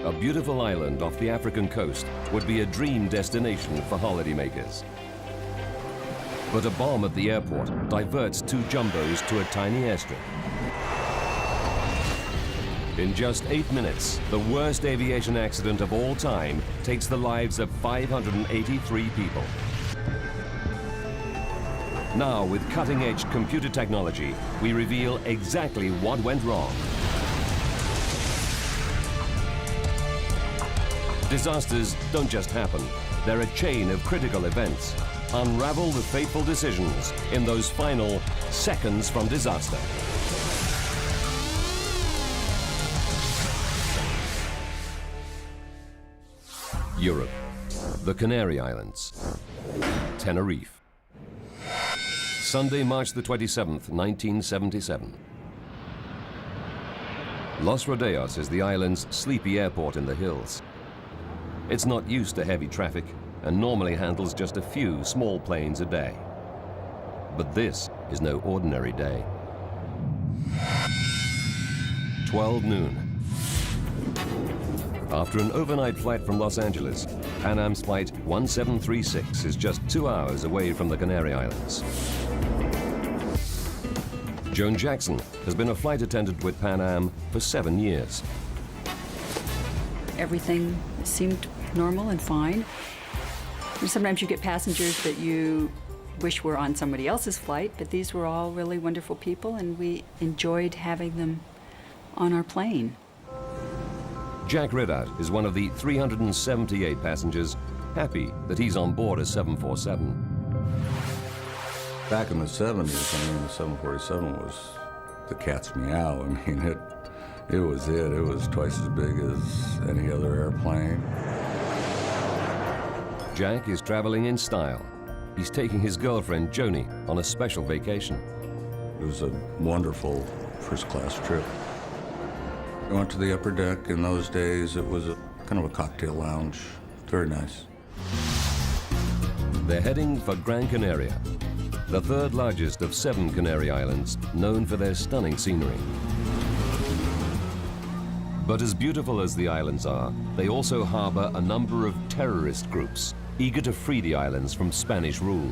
a beautiful island off the African coast, would be a dream destination for holidaymakers. But a bomb at the airport diverts two jumbos to a tiny airstrip. In just 8 minutes, the worst aviation accident of all time takes the lives of 583 people. Now, with cutting-edge computer technology, we reveal exactly what went wrong. Disasters don't just happen. They're a chain of critical events. Unravel the fateful decisions in those final seconds from disaster. Europe, the Canary Islands, Tenerife. Sunday, March the 27th, 1977. Los Rodeos is the island's sleepy airport in the hills. It's not used to heavy traffic and normally handles just a few small planes a day. But this is no ordinary day. 12 noon. After an overnight flight from Los Angeles, Pan Am's flight 1736 is just 2 hours away from the Canary Islands. Joan Jackson has been a flight attendant with Pan Am for 7 years. Everything seemed normal and fine. Sometimes you get passengers that you wish were on somebody else's flight, but these were all really wonderful people, and we enjoyed having them on our plane. Jack Ridout is one of the 378 passengers happy that he's on board a 747. Back in the 70s, I mean, the 747 was the cat's meow. I mean, it was it. It was twice as big as any other airplane. Jack is traveling in style. He's taking his girlfriend, Joni, on a special vacation. It was a wonderful first-class trip. We went to the upper deck. In those days, it was kind of a cocktail lounge. Very nice. They're heading for Gran Canaria, the third largest of 7 Canary Islands, known for their stunning scenery. But as beautiful as the islands are, they also harbor a number of terrorist groups eager to free the islands from Spanish rule.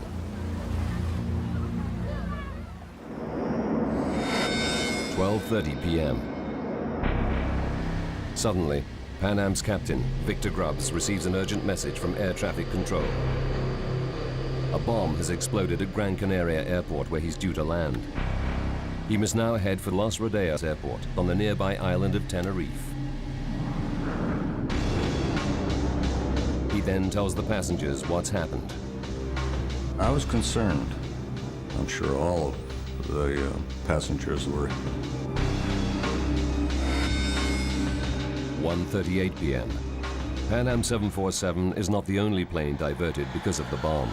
"12:30 p.m. Suddenly, Pan Am's captain, Victor Grubbs, receives an urgent message from air traffic control. A bomb has exploded at Gran Canaria Airport where he's due to land. He must now head for Los Rodeos Airport on the nearby island of Tenerife. He then tells the passengers what's happened. I was concerned. I'm sure all of the passengers were. 1:38 p.m. Pan Am 747 is not the only plane diverted because of the bomb.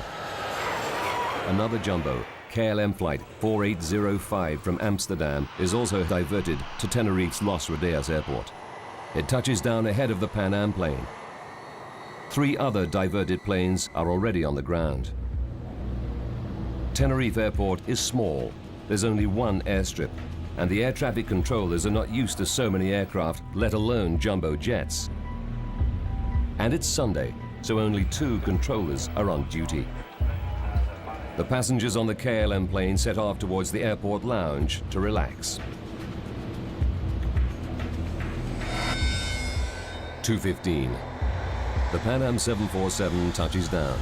Another jumbo, KLM flight 4805 from Amsterdam, is also diverted to Tenerife's Los Rodeos Airport. It touches down ahead of the Pan Am plane. 3 other diverted planes are already on the ground. Tenerife Airport is small. There's only one airstrip, and the air traffic controllers are not used to so many aircraft, let alone jumbo jets. And it's Sunday, so only 2 controllers are on duty. The passengers on the KLM plane set off towards the airport lounge to relax. 2:15. The Pan Am 747 touches down.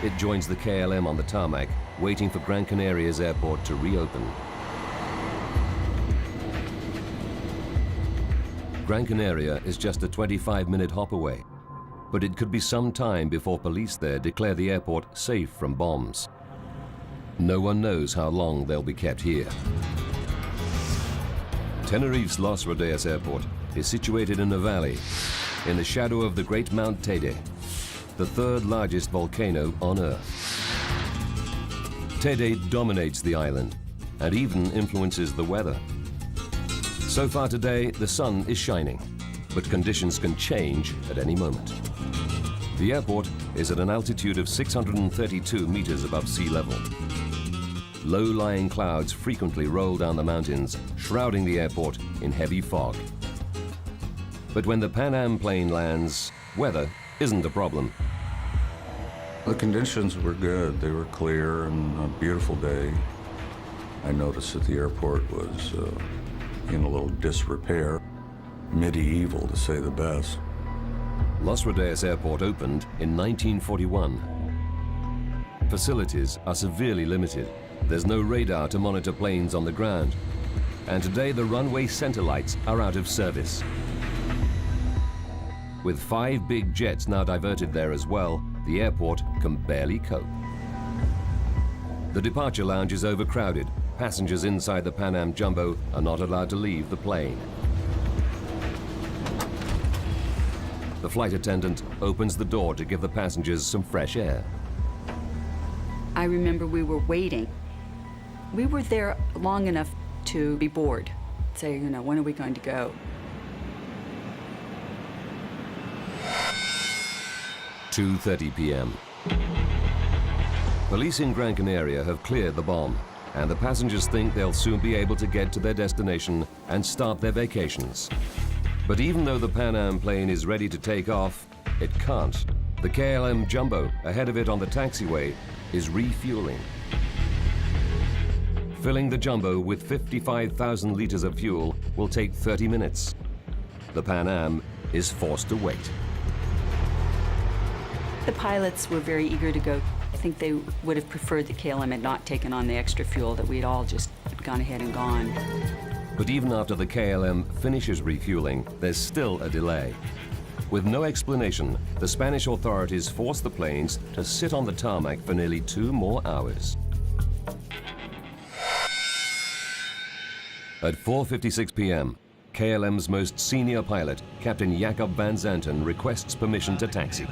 It joins the KLM on the tarmac, waiting for Gran Canaria's airport to reopen. Gran Canaria is just a 25-minute hop away, but it could be some time before police there declare the airport safe from bombs. No one knows how long they'll be kept here. Tenerife's Los Rodeos Airport is situated in a valley in the shadow of the great Mount Teide, the 3rd largest volcano on Earth. Teide dominates the island and even influences the weather. So far today, the sun is shining, but conditions can change at any moment. The airport is at an altitude of 632 meters above sea level. Low-lying clouds frequently roll down the mountains, shrouding the airport in heavy fog. But when the Pan Am plane lands, weather isn't a problem. The conditions were good. They were clear and a beautiful day. I noticed that the airport was in a little disrepair. Medieval, to say the best. Los Rodeos Airport opened in 1941. Facilities are severely limited. There's no radar to monitor planes on the ground. And today the runway center lights are out of service. With 5 big jets now diverted there as well, the airport can barely cope. The departure lounge is overcrowded. Passengers inside the Pan Am Jumbo are not allowed to leave the plane. The flight attendant opens the door to give the passengers some fresh air. I remember we were waiting. We were there long enough to be bored. Say, when are we going to go? 2:30 p.m. Police in Gran Canaria have cleared the bomb, and the passengers think they'll soon be able to get to their destination and start their vacations. But even though the Pan Am plane is ready to take off, it can't. The KLM Jumbo, ahead of it on the taxiway, is refueling. Filling the Jumbo with 55,000 liters of fuel will take 30 minutes. The Pan Am is forced to wait. The pilots were very eager to go. I think they would have preferred the KLM had not taken on the extra fuel, that we'd all just gone ahead and gone. But even after the KLM finishes refueling, there's still a delay. With no explanation, the Spanish authorities force the planes to sit on the tarmac for nearly 2 more hours. At 4:56 p.m., KLM's most senior pilot, Captain Jacob van Zanten, requests permission to taxi.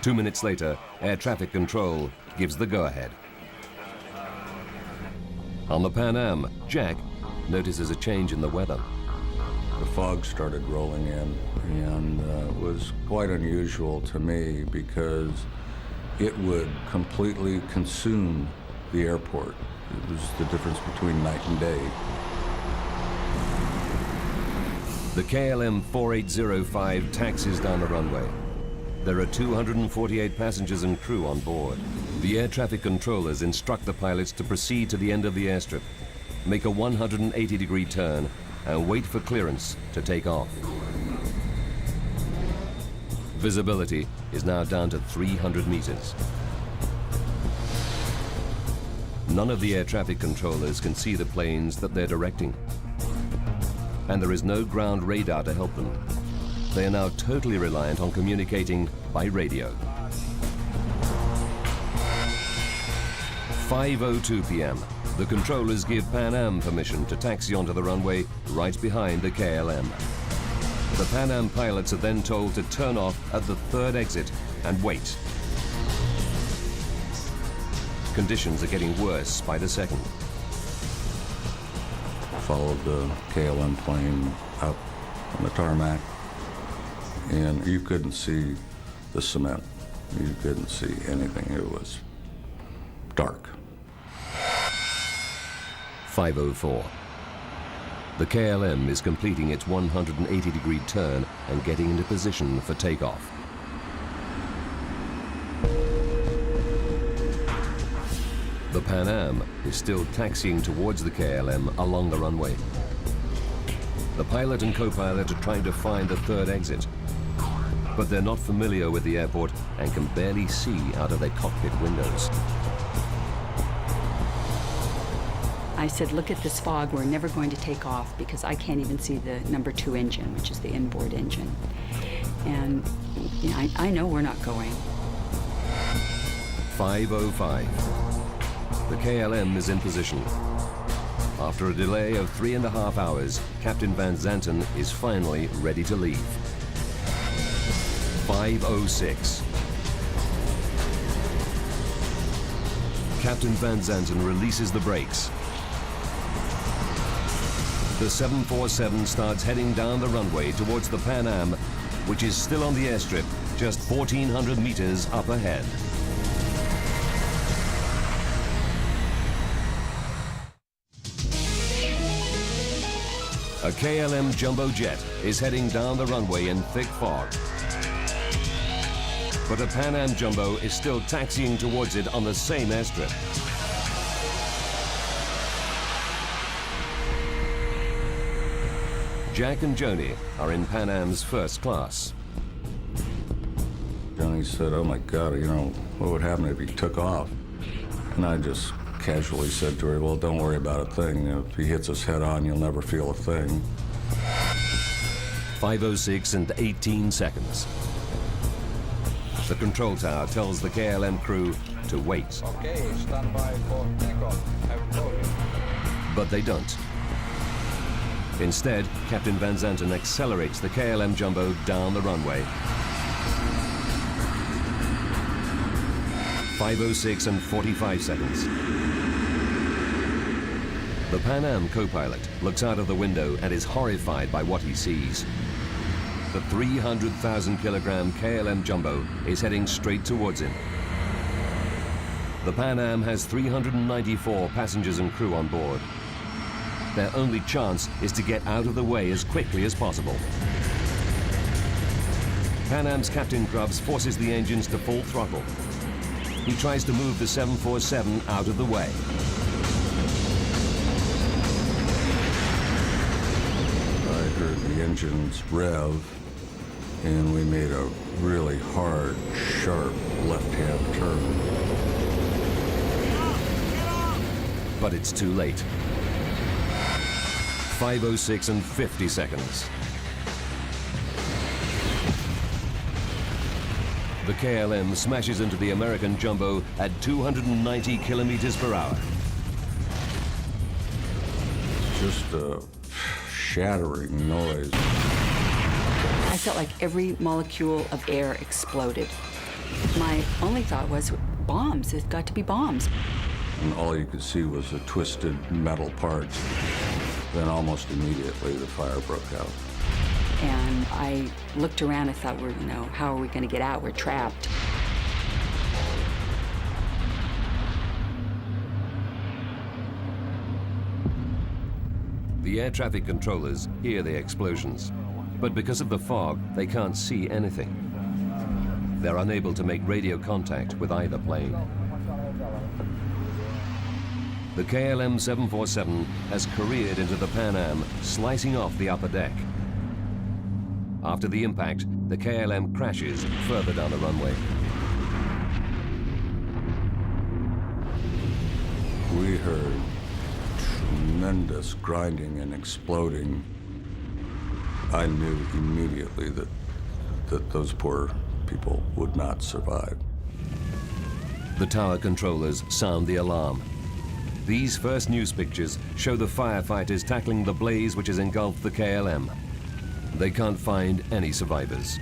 2 minutes later, air traffic control gives the go-ahead. On the Pan Am, Jack notices a change in the weather. The fog started rolling in, and it was quite unusual to me because it would completely consume the airport. It was the difference between night and day. The KLM 4805 taxis down the runway. There are 248 passengers and crew on board. The air traffic controllers instruct the pilots to proceed to the end of the airstrip, make a 180-degree turn, and wait for clearance to take off. Visibility is now down to 300 meters. None of the air traffic controllers can see the planes that they're directing. And there is no ground radar to help them. They are now totally reliant on communicating by radio. 5:02 p.m. The controllers give Pan Am permission to taxi onto the runway right behind the KLM. The Pan Am pilots are then told to turn off at the 3rd exit and wait. Conditions are getting worse by the second. Followed the KLM plane up on the tarmac, and you couldn't see the cement. You couldn't see anything. It was dark. 5:04. The KLM is completing its 180-degree turn and getting into position for takeoff. The Pan Am is still taxiing towards the KLM along the runway. The pilot and co-pilot are trying to find the 3rd exit, but they're not familiar with the airport and can barely see out of their cockpit windows. I said, look at this fog, we're never going to take off because I can't even see the number 2 engine, which is the inboard engine. And I know we're not going. 5:05. The KLM is in position. After a delay of 3.5 hours, Captain Van Zanten is finally ready to leave. 5:06. Captain Van Zanten releases the brakes. The 747 starts heading down the runway towards the Pan Am, which is still on the airstrip, just 1,400 meters up ahead. A KLM jumbo jet is heading down the runway in thick fog. But a Pan Am jumbo is still taxiing towards it on the same airstrip. Jack and Joni are in Pan Am's first class. Joni said, "Oh my God, you know, what would happen if he took off?" And I just casually said to her, "Well, don't worry about a thing. If he hits us head on, you'll never feel a thing." 5:06 and 18 seconds. The control tower tells the KLM crew to wait. Okay, stand by for takeoff. I will call you. But they don't. Instead, Captain Van Zanten accelerates the KLM jumbo down the runway. 5:06 and 45 seconds. The Pan Am co-pilot looks out of the window and is horrified by what he sees. The 300,000 kilogram KLM jumbo is heading straight towards him. The Pan Am has 394 passengers and crew on board. Their only chance is to get out of the way as quickly as possible. Pan Am's Captain Grubbs forces the engines to full throttle. He tries to move the 747 out of the way. I heard the engines rev, and we made a really hard, sharp left-hand turn. But it's too late. 5:06 and 50 seconds. The KLM smashes into the American jumbo at 290 kilometers per hour. Just a shattering noise. I felt like every molecule of air exploded. My only thought was, bombs, it's got to be bombs. And all you could see was the twisted metal parts. Then almost immediately the fire broke out. And I looked around and thought, how are we going to get out? We're trapped. The air traffic controllers hear the explosions, but because of the fog, they can't see anything. They're unable to make radio contact with either plane. The KLM 747 has careered into the Pan Am, slicing off the upper deck. After the impact, the KLM crashes further down the runway. We heard tremendous grinding and exploding. I knew immediately that those poor people would not survive. The tower controllers sound the alarm. These first news pictures show the firefighters tackling the blaze which has engulfed the KLM. They can't find any survivors.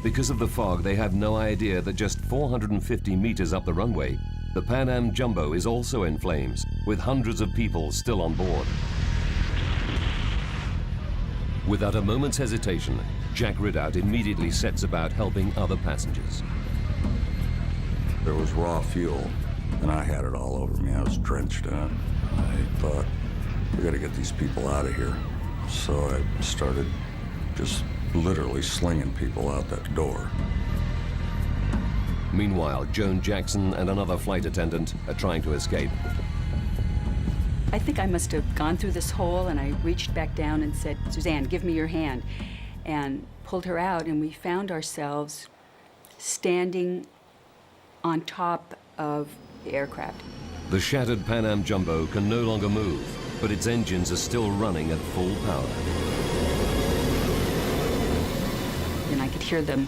Because of the fog, they have no idea that just 450 meters up the runway, the Pan Am jumbo is also in flames, with hundreds of people still on board. Without a moment's hesitation, Jack Ridout immediately sets about helping other passengers. There was raw fuel, and I had it all over me. I was drenched in it. I thought, we gotta get these people out of here. So I started just literally slinging people out that door. Meanwhile, Joan Jackson and another flight attendant are trying to escape. I think I must have gone through this hole, and I reached back down and said, "Suzanne, give me your hand," and pulled her out, and we found ourselves standing on top of the aircraft. The shattered Pan Am jumbo can no longer move, but its engines are still running at full power. And I could hear the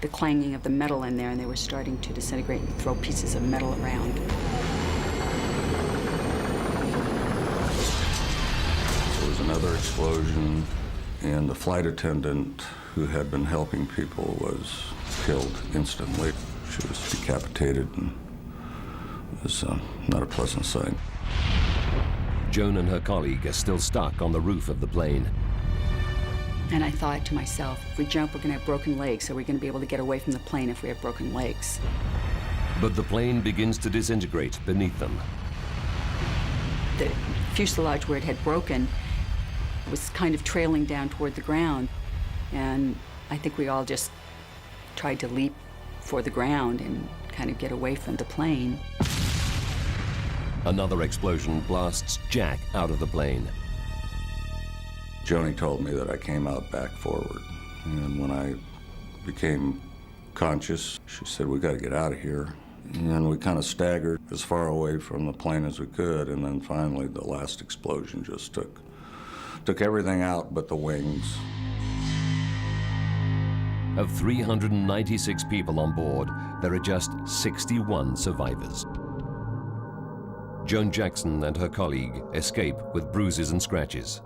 clanging of the metal in there, and they were starting to disintegrate and throw pieces of metal around. There was another explosion, and the flight attendant who had been helping people was killed instantly. She was decapitated, and it was not a pleasant sight. Joan and her colleague are still stuck on the roof of the plane. And I thought to myself, if we jump, we're going to have broken legs, so we're going to be able to get away from the plane if we have broken legs. But the plane begins to disintegrate beneath them. The fuselage where it had broken was kind of trailing down toward the ground. And I think we all just tried to leap for the ground and kind of get away from the plane. Another explosion blasts Jack out of the plane. Joni told me that I came out back forward. And when I became conscious, she said, "We got to get out of here." And we kind of staggered as far away from the plane as we could. And then finally, the last explosion just took everything out but the wings. Of 396 people on board, there are just 61 survivors. Joan Jackson and her colleague escape with bruises and scratches.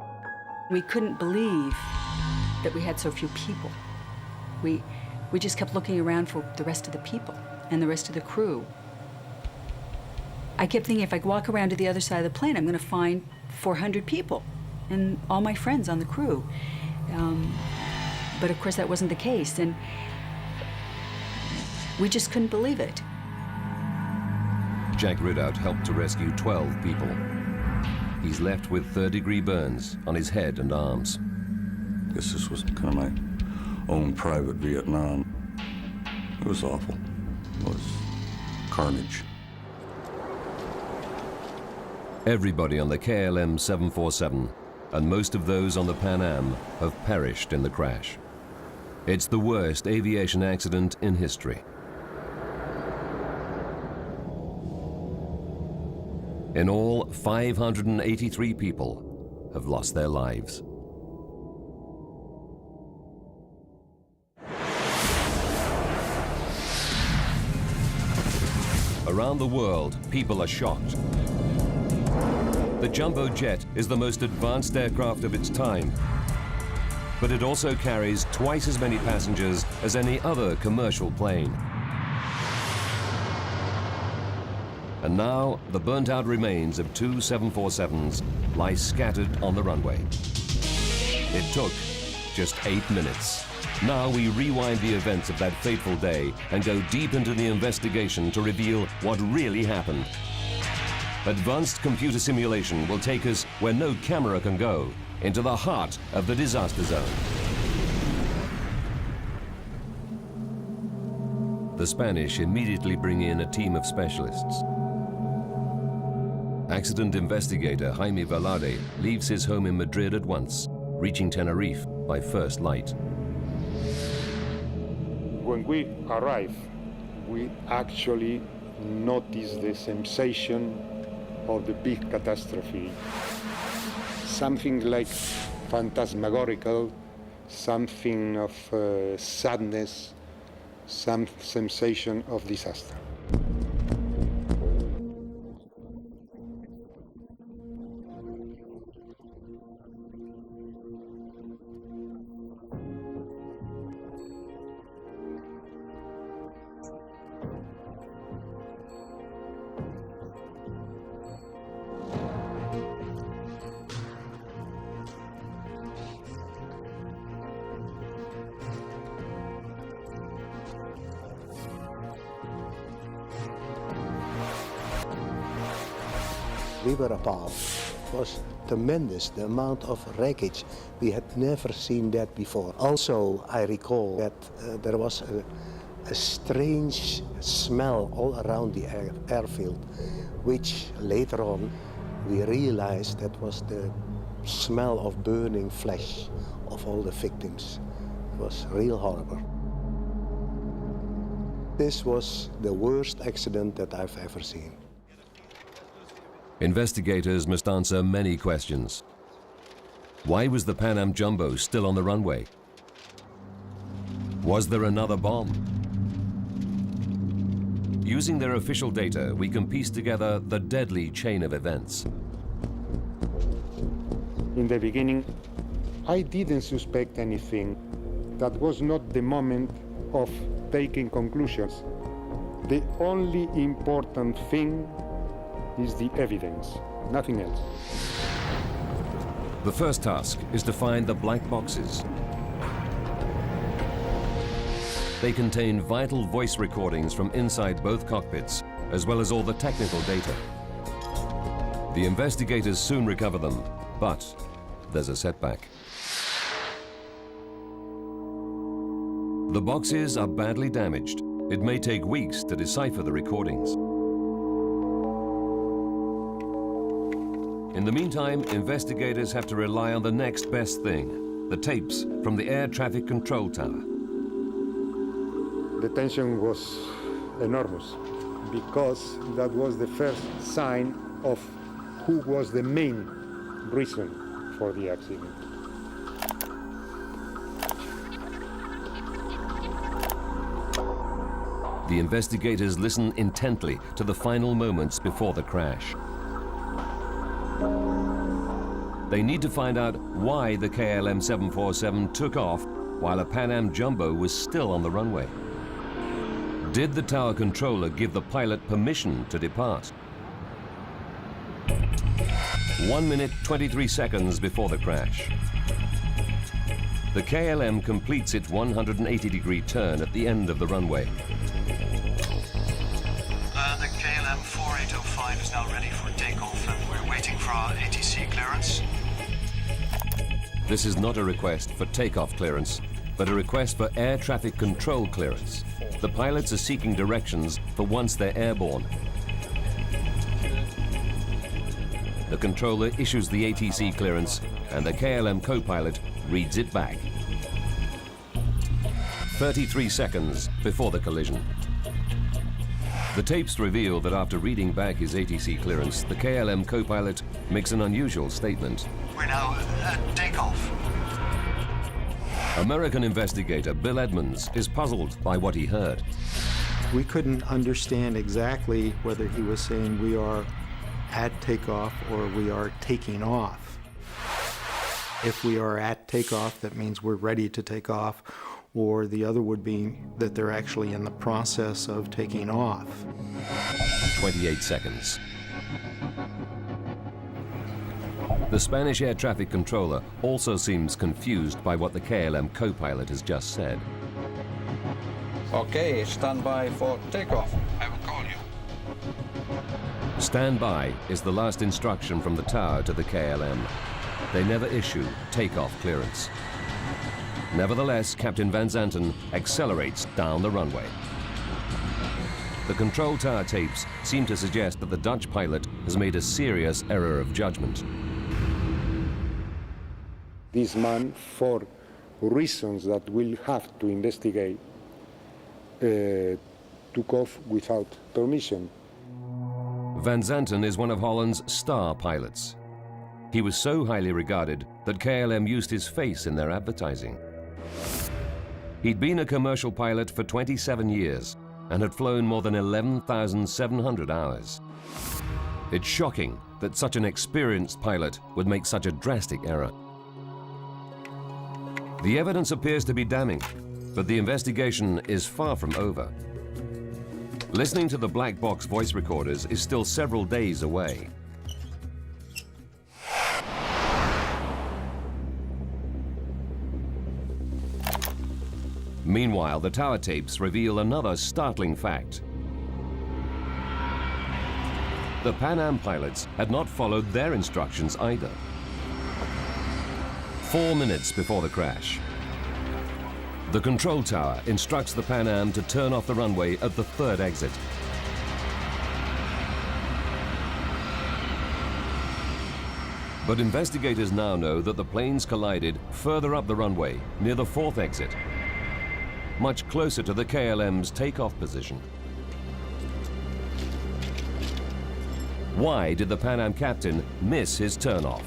We couldn't believe that we had so few people. We just kept looking around for the rest of the people and the rest of the crew. I kept thinking, if I walk around to the other side of the plane, I'm going to find 400 people and all my friends on the crew. But of course that wasn't the case, and we just couldn't believe it. Jack Ridout helped to rescue 12 people. He's left with third-degree burns on his head and arms. I guess this was kind of my own private Vietnam. It was awful. It was carnage. Everybody on the KLM 747 and most of those on the Pan Am have perished in the crash. It's the worst aviation accident in history. In all, 583 people have lost their lives. Around the world, people are shocked. The jumbo jet is the most advanced aircraft of its time, but it also carries twice as many passengers as any other commercial plane. And now, the burnt-out remains of two 747s lie scattered on the runway. It took just 8 minutes. Now we rewind the events of that fateful day and go deep into the investigation to reveal what really happened. Advanced computer simulation will take us where no camera can go, into the heart of the disaster zone. The Spanish immediately bring in a team of specialists. Accident investigator Jaime Velarde leaves his home in Madrid at once, reaching Tenerife by first light. When we arrived, we actually noticed the sensation of the big catastrophe. Something like phantasmagorical, something of sadness, some sensation of disaster. We were appalled. It was tremendous, the amount of wreckage. We had never seen that before. Also, I recall that there was a strange smell all around the airfield, which later on we realized that was the smell of burning flesh of all the victims. It was real horrible. This was the worst accident that I've ever seen. Investigators must answer many questions. Why was the Pan Am Jumbo still on the runway? Was there another bomb? Using their official data, we can piece together the deadly chain of events. In the beginning, I didn't suspect anything. That was not the moment of taking conclusions. The only important thing is the evidence, nothing else. The first task is to find the black boxes. They contain vital voice recordings from inside both cockpits, as well as all the technical data. The investigators soon recover them, but there's a setback. The boxes are badly damaged. It may take weeks to decipher the recordings. In the meantime, investigators have to rely on the next best thing, the tapes from the air traffic control tower. The tension was enormous because that was the first sign of who was the main reason for the accident. The investigators listen intently to the final moments before the crash. They need to find out why the KLM 747 took off while a Pan Am Jumbo was still on the runway. Did the tower controller give the pilot permission to depart? 1 minute, 23 seconds before the crash. The KLM completes its 180-degree turn at the end of the runway. The KLM 4805 is now ready for takeoff, and we're waiting for our ATC clearance. This is not a request for takeoff clearance, but a request for air traffic control clearance. The pilots are seeking directions for once they're airborne. The controller issues the ATC clearance, and the KLM co-pilot reads it back. 33 seconds before the collision. The tapes reveal that after reading back his ATC clearance, the KLM co-pilot makes an unusual statement. We're now at takeoff. American investigator Bill Edmonds is puzzled by what he heard. We couldn't understand exactly whether he was saying we are at takeoff or we are taking off. If we are at takeoff, that means we're ready to take off, or the other would be that they're actually in the process of taking off. 28 seconds. The Spanish air traffic controller also seems confused by what the KLM co-pilot has just said. Okay, stand by for takeoff. I will call you. Stand by is the last instruction from the tower to the KLM. They never issue takeoff clearance. Nevertheless, Captain Van Zanten accelerates down the runway. The control tower tapes seem to suggest that the Dutch pilot has made a serious error of judgment. This man, for reasons that we'll have to investigate, took off without permission. Van Zanten is one of Holland's star pilots. He was so highly regarded that KLM used his face in their advertising. He'd been a commercial pilot for 27 years and had flown more than 11,700 hours. It's shocking that such an experienced pilot would make such a drastic error. The evidence appears to be damning, but the investigation is far from over. Listening to the black box voice recorders is still several days away. Meanwhile, the tower tapes reveal another startling fact. The Pan Am pilots had not followed their instructions either. 4 minutes before the crash, the control tower instructs the Pan Am to turn off the runway at the third exit. But investigators now know that the planes collided further up the runway, near the fourth exit, much closer to the KLM's takeoff position. Why did the Pan Am captain miss his turnoff?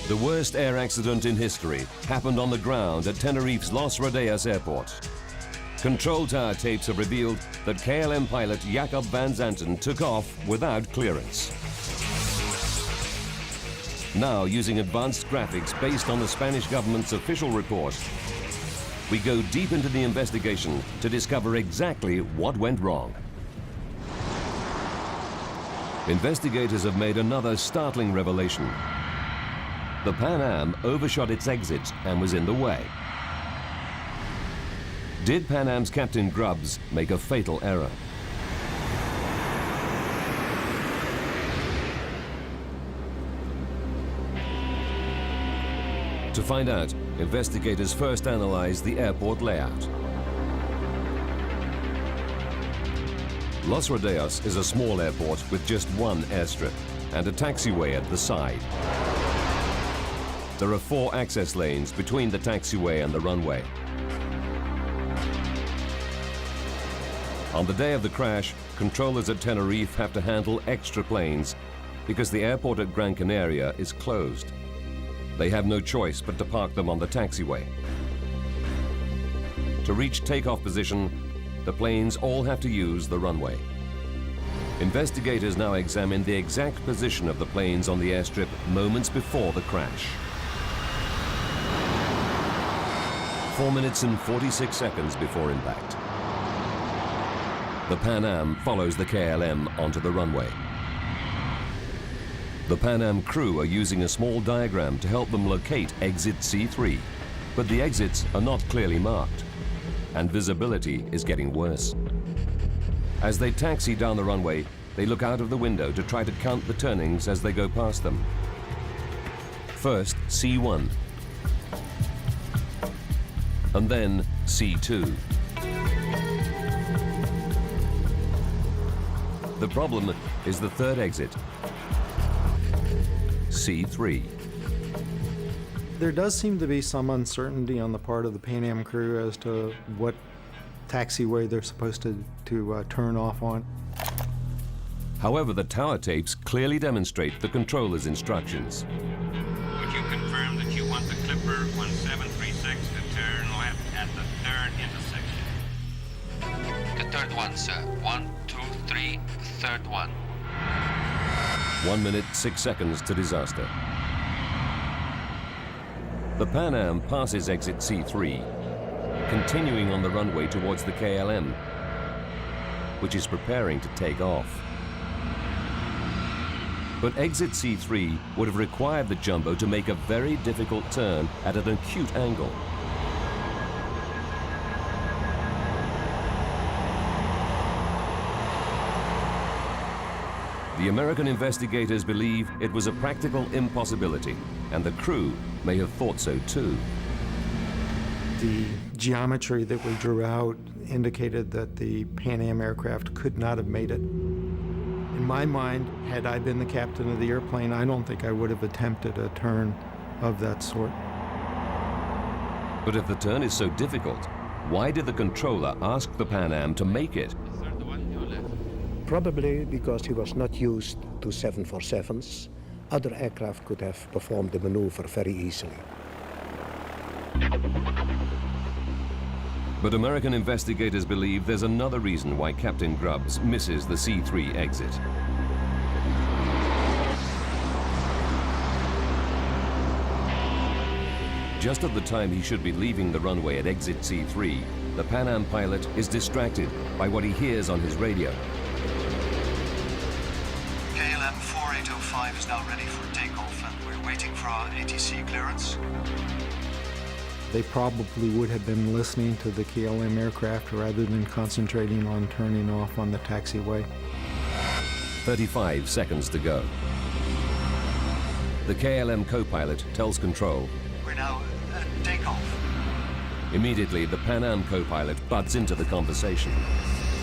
The worst air accident in history happened on the ground at Tenerife's Los Rodeas airport. Control tower tapes have revealed that KLM pilot Jacob Van Zanten took off without clearance. Now, using advanced graphics based on the Spanish government's official report, we go deep into the investigation to discover exactly what went wrong. Investigators have made another startling revelation. The Pan Am overshot its exit and was in the way. Did Pan Am's Captain Grubbs make a fatal error? To find out, investigators first analyzed the airport layout. Los Rodeos is a small airport with just one airstrip and a taxiway at the side. There are 4 access lanes between the taxiway and the runway. On the day of the crash, controllers at Tenerife have to handle extra planes because the airport at Gran Canaria is closed. They have no choice but to park them on the taxiway. To reach takeoff position, the planes all have to use the runway. Investigators now examine the exact position of the planes on the airstrip moments before the crash. 4 minutes and 46 seconds before impact. The Pan Am follows the KLM onto the runway. The Pan Am crew are using a small diagram to help them locate exit C3, but the exits are not clearly marked, and visibility is getting worse. As they taxi down the runway, they look out of the window to try to count the turnings as they go past them. First, C1, and then C2. The problem is the third exit, C3. There does seem to be some uncertainty on the part of the Pan Am crew as to what taxiway they're supposed to turn off on. However, the tower tapes clearly demonstrate the controller's instructions. Would you confirm that you want the Clipper 1736 to turn left at the third intersection? The third one, sir. 1, 2, 3, third one. 1 minute, 6 seconds to disaster. The Pan Am passes exit C3, continuing on the runway towards the KLM, which is preparing to take off. But exit C3 would have required the jumbo to make a very difficult turn at an acute angle. The American investigators believe it was a practical impossibility, and the crew may have thought so too. The geometry that we drew out indicated that the Pan Am aircraft could not have made it. In my mind, had I been the captain of the airplane, I don't think I would have attempted a turn of that sort. But if the turn is so difficult, why did the controller ask the Pan Am to make it? Probably because he was not used to 747s. Other aircraft could have performed the maneuver very easily. But American investigators believe there's another reason why Captain Grubbs misses the C3 exit. Just at the time he should be leaving the runway at exit C3, the Pan Am pilot is distracted by what he hears on his radio. KLM 4805 is now ready for takeoff and we're waiting for our ATC clearance. They probably would have been listening to the KLM aircraft rather than concentrating on turning off on the taxiway. 35 seconds to go. The KLM co-pilot tells control. We're now at takeoff. Immediately, the Pan Am co-pilot butts into the conversation.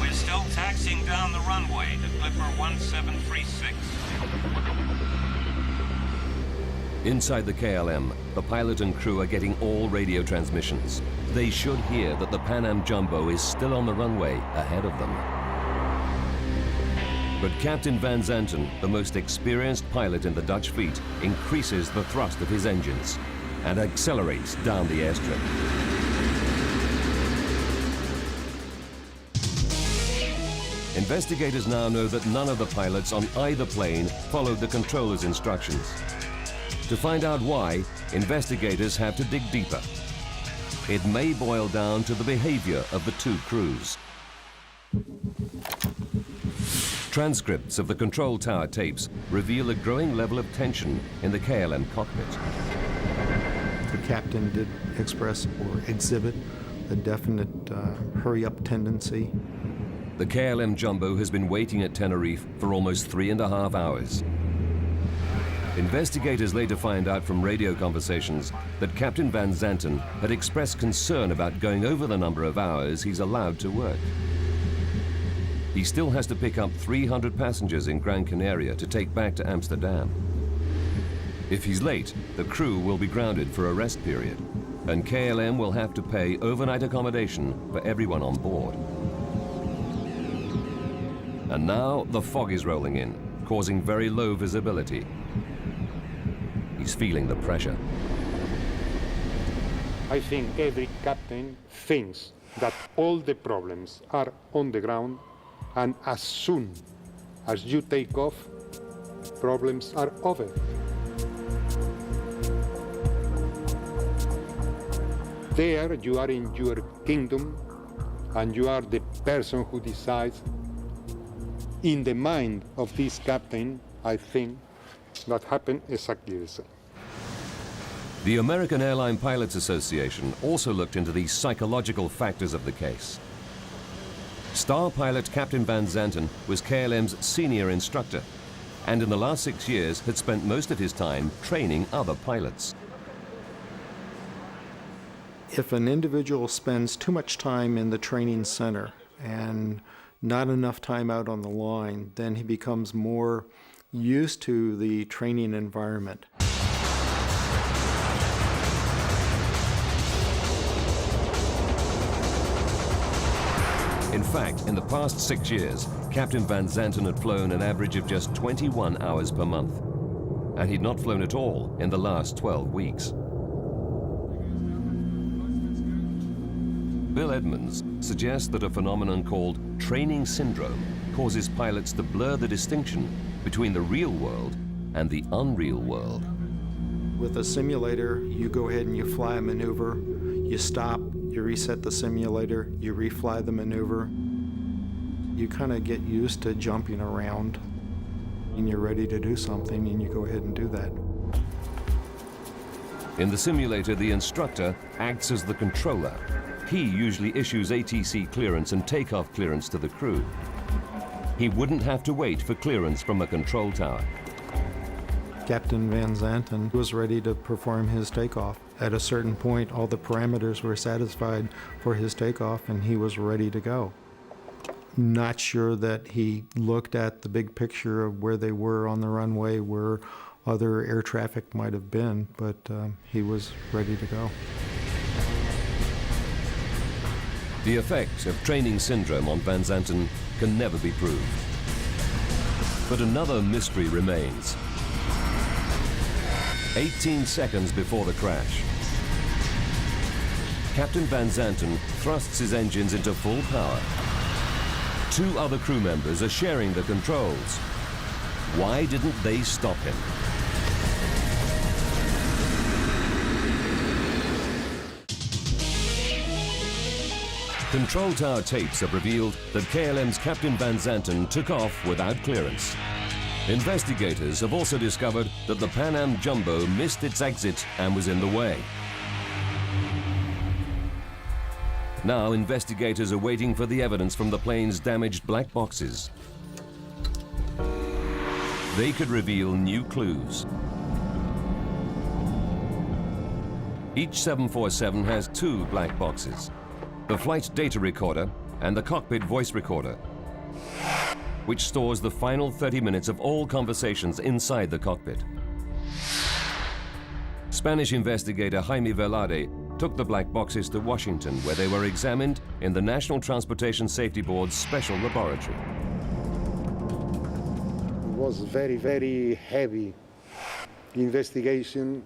We're still taxiing down the runway to Clipper 1736. Inside the KLM, the pilot and crew are getting all radio transmissions. They should hear that the Pan Am Jumbo is still on the runway ahead of them. But Captain Van Zanten, the most experienced pilot in the Dutch fleet, increases the thrust of his engines and accelerates down the airstrip. Investigators now know that none of the pilots on either plane followed the controller's instructions. To find out why, investigators have to dig deeper. It may boil down to the behavior of the two crews. Transcripts of the control tower tapes reveal a growing level of tension in the KLM cockpit. The captain did express or exhibit a definite hurry-up tendency. The KLM Jumbo has been waiting at Tenerife for almost 3.5 hours. Investigators later find out from radio conversations that Captain Van Zanten had expressed concern about going over the number of hours he's allowed to work. He still has to pick up 300 passengers in Gran Canaria to take back to Amsterdam. If he's late, the crew will be grounded for a rest period, and KLM will have to pay overnight accommodation for everyone on board. And now the fog is rolling in, causing very low visibility. He's feeling the pressure. I think every captain thinks that all the problems are on the ground, and as soon as you take off, problems are over. There you are in your kingdom, and you are the person who decides. In the mind of this captain, I think that happened exactly the same. The American Airline Pilots Association also looked into the psychological factors of the case. Star pilot Captain Van Zanten was KLM's senior instructor, and in the last 6 years had spent most of his time training other pilots. If an individual spends too much time in the training center and not enough time out on the line, then he becomes more used to the training environment. In fact, in the past 6 years, Captain Van Zanten had flown an average of just 21 hours per month, and he'd not flown at all in the last 12 weeks. Bill Edmonds suggests that a phenomenon called training syndrome causes pilots to blur the distinction between the real world and the unreal world. With a simulator, you go ahead and you fly a maneuver, you stop, you reset the simulator, you refly the maneuver. You kind of get used to jumping around, and you're ready to do something, and you go ahead and do that. In the simulator, the instructor acts as the controller. He usually issues ATC clearance and takeoff clearance to the crew. He wouldn't have to wait for clearance from a control tower. Captain Van Zanten was ready to perform his takeoff. At a certain point, all the parameters were satisfied for his takeoff, and he was ready to go. Not sure that he looked at the big picture of where they were on the runway, where other air traffic might have been, but he was ready to go. The effect of training syndrome on Van Zanten can never be proved. But another mystery remains. 18 seconds before the crash, Captain Van Zanten thrusts his engines into full power. 2 other crew members are sharing the controls. Why didn't they stop him? Control tower tapes have revealed that KLM's Captain Van Zanten took off without clearance. Investigators have also discovered that the Pan Am Jumbo missed its exit and was in the way. Now investigators are waiting for the evidence from the plane's damaged black boxes. They could reveal new clues. Each 747 has 2 black boxes: the flight data recorder and the cockpit voice recorder, which stores the final 30 minutes of all conversations inside the cockpit. Spanish investigator Jaime Velarde took the black boxes to Washington, where they were examined in the National Transportation Safety Board's special laboratory. It was very, very heavy investigation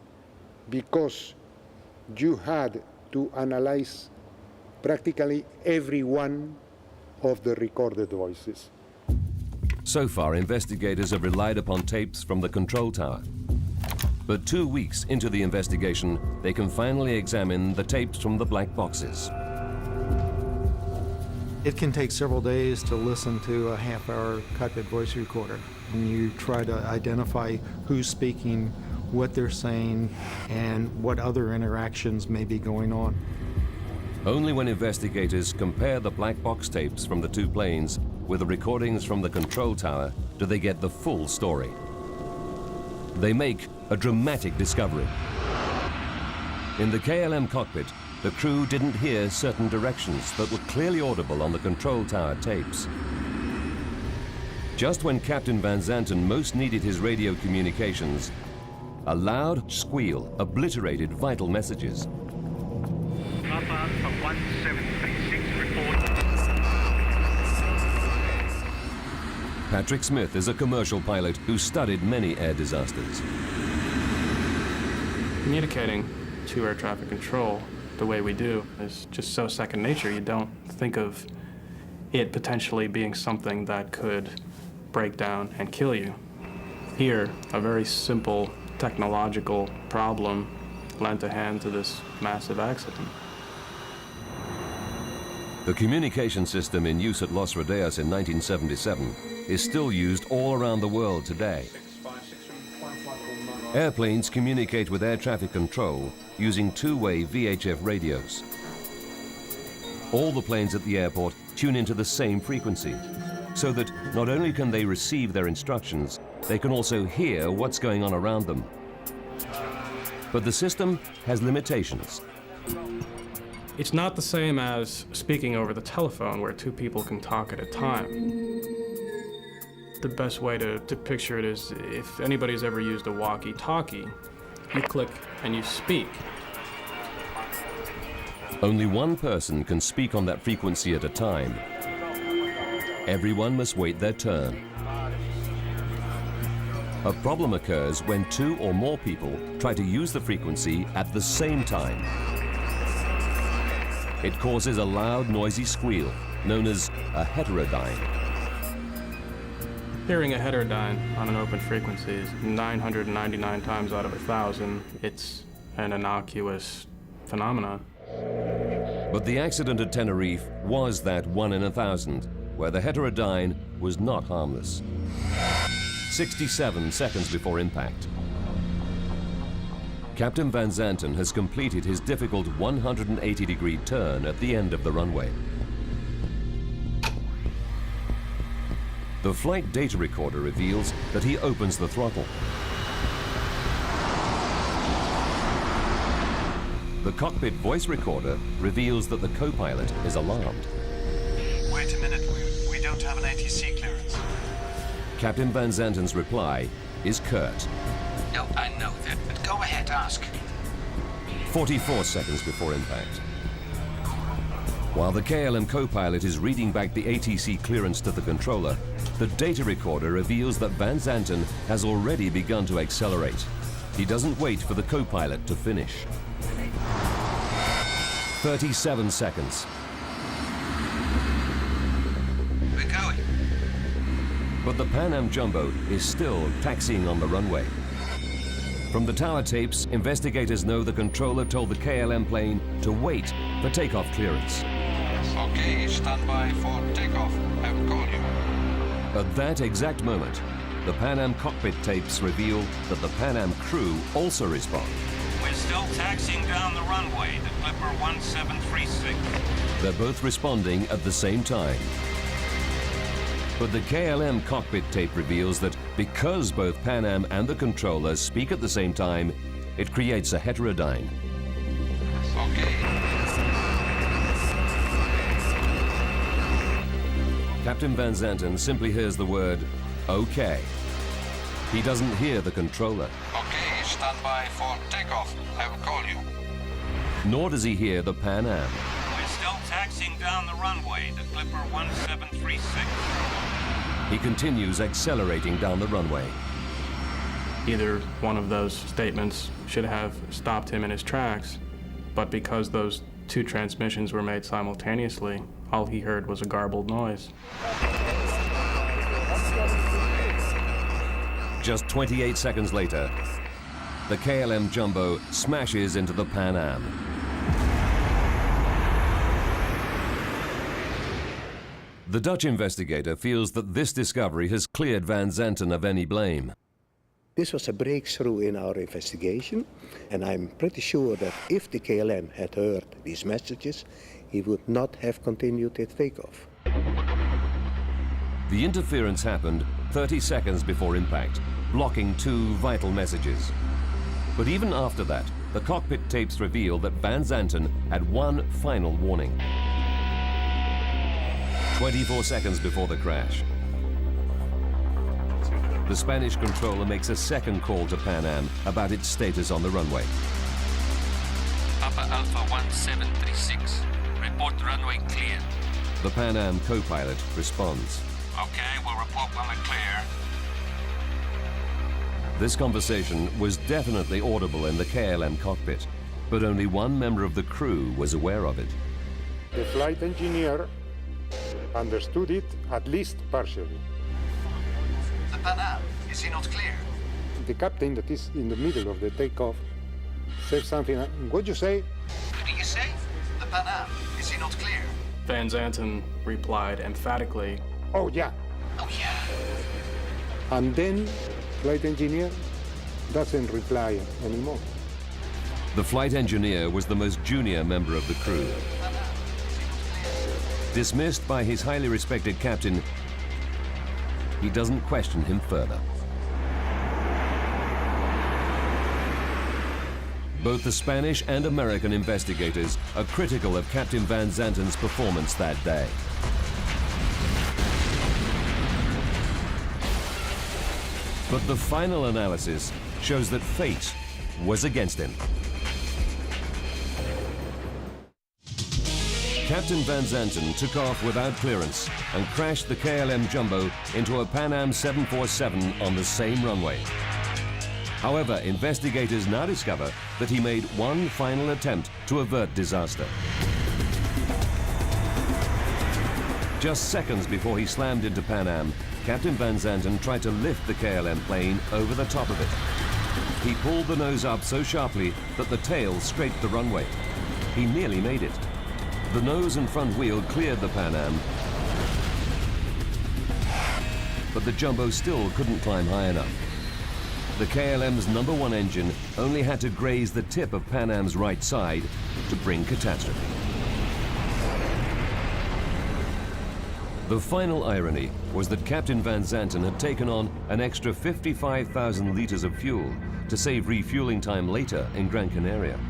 because you had to analyze practically every one of the recorded voices. So far, investigators have relied upon tapes from the control tower. But 2 weeks into the investigation, they can finally examine the tapes from the black boxes. It can take several days to listen to a half-hour cockpit voice recorder, and you try to identify who's speaking, what they're saying, and what other interactions may be going on. Only when investigators compare the black box tapes from the 2 planes with the recordings from the control tower do they get the full story. They make a dramatic discovery. In the KLM cockpit, the crew didn't hear certain directions that were clearly audible on the control tower tapes. Just when Captain Van Zanten most needed his radio communications, a loud squeal obliterated vital messages. Papa for 1736 report. Patrick Smith is a commercial pilot who studied many air disasters. Communicating to air traffic control the way we do is just so second nature. You don't think of it potentially being something that could break down and kill you. Here, a very simple technological problem lent a hand to this massive accident. The communication system in use at Los Rodeos in 1977 is still used all around the world today. Airplanes communicate with air traffic control using two-way VHF radios. All the planes at the airport tune into the same frequency, so that not only can they receive their instructions, they can also hear what's going on around them. But the system has limitations. It's not the same as speaking over the telephone where two people can talk at a time. The best way to picture it is if anybody's ever used a walkie-talkie, you click and you speak. Only one person can speak on that frequency at a time. Everyone must wait their turn. A problem occurs when two or more people try to use the frequency at the same time. It causes a loud, noisy squeal, known as a heterodyne. Hearing a heterodyne on an open frequency is 999 times out of 1,000. It's an innocuous phenomenon. But the accident at Tenerife was that 1 in 1,000, where the heterodyne was not harmless. 67 seconds before impact. Captain Van Zanten has completed his difficult 180-degree turn at the end of the runway. The flight data recorder reveals that he opens the throttle. The cockpit voice recorder reveals that the co-pilot is alarmed. Wait a minute, we don't have an ATC clearance. Captain Van Zanten's reply is curt. No, I know that, but go ahead, ask. 44 seconds before impact. While the KLM co-pilot is reading back the ATC clearance to the controller, the data recorder reveals that Van Zanten has already begun to accelerate. He doesn't wait for the co-pilot to finish. 37 seconds. We're going. But the Pan Am Jumbo is still taxiing on the runway. From the tower tapes, investigators know the controller told the KLM plane to wait for takeoff clearance. Okay, stand by for takeoff. I will call you. At that exact moment, the Pan Am cockpit tapes reveal that the Pan Am crew also respond. We're still taxiing down the runway, the Clipper 1736. They're both responding at the same time. But the KLM cockpit tape reveals that because both Pan Am and the controller speak at the same time, it creates a heterodyne. Okay. Captain Van Zanten simply hears the word, okay. He doesn't hear the controller. Okay, stand by for takeoff. I will call you. Nor does he hear the Pan Am. We're still taxiing down the runway, the Clipper 1736. He continues accelerating down the runway. Either one of those statements should have stopped him in his tracks, but because those two transmissions were made simultaneously, all he heard was a garbled noise. Just 28 seconds later, the KLM Jumbo smashes into the Pan Am. The Dutch investigator feels that this discovery has cleared Van Zanten of any blame. This was a breakthrough in our investigation, and I'm pretty sure that if the KLM had heard these messages, he would not have continued its takeoff. The interference happened 30 seconds before impact, blocking 2 vital messages. But even after that, the cockpit tapes reveal that Van Zanten had one final warning. 24 seconds before the crash, the Spanish controller makes a second call to Pan Am about its status on the runway. Papa Alpha 1736. Report runway clear. The Pan Am co-pilot responds. Okay, we'll report when we're clear. This conversation was definitely audible in the KLM cockpit, but only one member of the crew was aware of it. The flight engineer understood it, at least partially. The Pan Am, is he not clear? The captain that is in the middle of the takeoff said something. What you say? What do you say? The Pan Am, is he not clear? Van Zanten replied emphatically, Oh, yeah. Oh, yeah. And then flight engineer doesn't reply anymore. The flight engineer was the most junior member of the crew. Dismissed by his highly respected captain, he doesn't question him further. Both the Spanish and American investigators are critical of Captain Van Zanten's performance that day. But the final analysis shows that fate was against him. Captain Van Zanten took off without clearance and crashed the KLM Jumbo into a Pan Am 747 on the same runway. However, investigators now discover that he made one final attempt to avert disaster. Just seconds before he slammed into Pan Am, Captain Van Zanten tried to lift the KLM plane over the top of it. He pulled the nose up so sharply that the tail scraped the runway. He nearly made it. The nose and front wheel cleared the Pan Am, but the Jumbo still couldn't climb high enough. The KLM's #1 engine only had to graze the tip of Pan Am's right side to bring catastrophe. The final irony was that Captain Van Zanten had taken on an extra 55,000 liters of fuel to save refueling time later in Gran Canaria.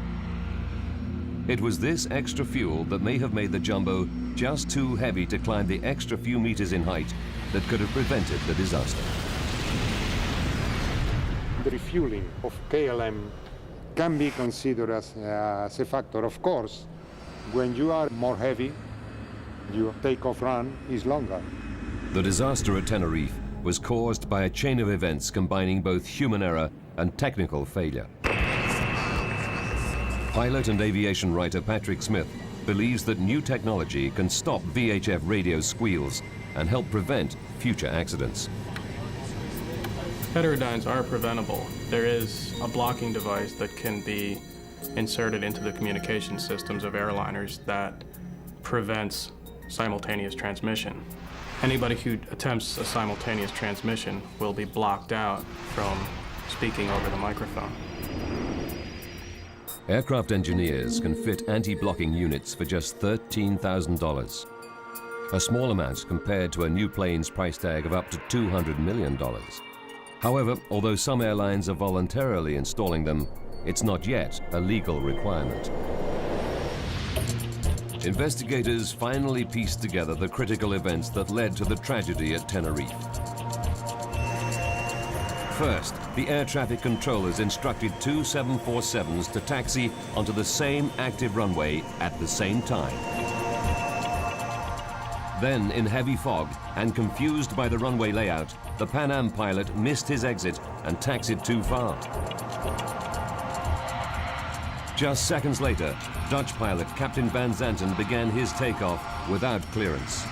It was this extra fuel that may have made the Jumbo just too heavy to climb the extra few meters in height that could have prevented the disaster. The refueling of KLM can be considered as a factor. Of course, when you are more heavy, your takeoff run is longer. The disaster at Tenerife was caused by a chain of events combining both human error and technical failure. Pilot and aviation writer Patrick Smith believes that new technology can stop VHF radio squeals and help prevent future accidents. Heterodynes are preventable. There is a blocking device that can be inserted into the communication systems of airliners that prevents simultaneous transmission. Anybody who attempts a simultaneous transmission will be blocked out from speaking over the microphone. Aircraft engineers can fit anti-blocking units for just $13,000. A small amount compared to a new plane's price tag of up to $200 million. However, although some airlines are voluntarily installing them, it's not yet a legal requirement. Investigators finally pieced together the critical events that led to the tragedy at Tenerife. First, the air traffic controllers instructed 2 747s to taxi onto the same active runway at the same time. Then, in heavy fog and confused by the runway layout, the Pan Am pilot missed his exit and taxied too far. Just seconds later, Dutch pilot Captain Van Zanten began his takeoff without clearance.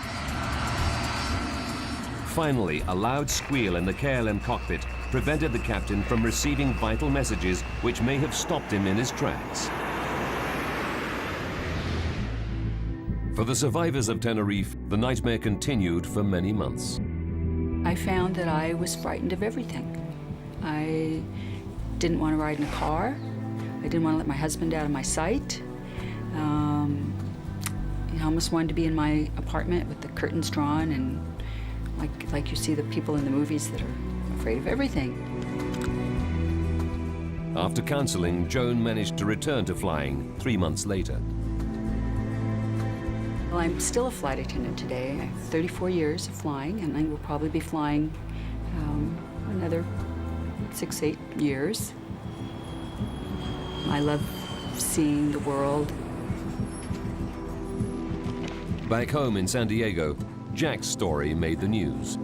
Finally, a loud squeal in the KLM cockpit prevented the captain from receiving vital messages which may have stopped him in his tracks. For the survivors of Tenerife, the nightmare continued for many months. I found that I was frightened of everything. I didn't want to ride in a car. I didn't want to let my husband out of my sight. I almost wanted to be in my apartment with the curtains drawn and like you see the people in the movies that are afraid of everything. After counseling, Joan managed to return to flying 3 months later. Well, I'm still a flight attendant today. I have 34 years of flying, and I will probably be flying another 6-8 years. I love seeing the world. Back home in San Diego, Jack's story made the news.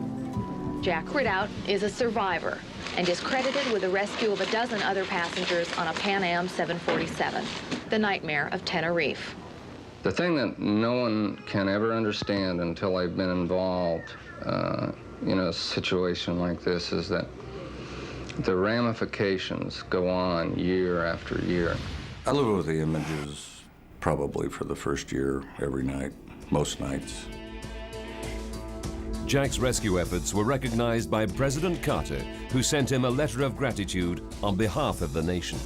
Jack Ridout is a survivor and is credited with the rescue of a dozen other passengers on a Pan Am 747, the nightmare of Tenerife. The thing that no one can ever understand until I've been involved in a situation like this is that the ramifications go on year after year. I live with the images probably for the first year, every night, most nights. Jack's rescue efforts were recognized by President Carter, who sent him a letter of gratitude on behalf of the nation.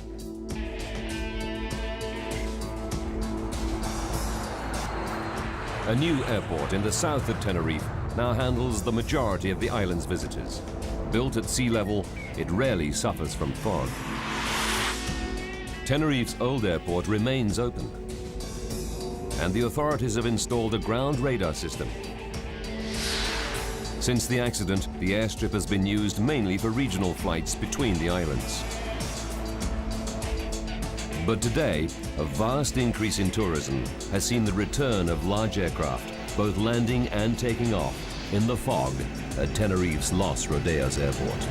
A new airport in the south of Tenerife now handles the majority of the island's visitors. Built at sea level, it rarely suffers from fog. Tenerife's old airport remains open, and the authorities have installed a ground radar system. Since the accident, the airstrip has been used mainly for regional flights between the islands. But today, a vast increase in tourism has seen the return of large aircraft, both landing and taking off, in the fog at Tenerife's Los Rodeos Airport.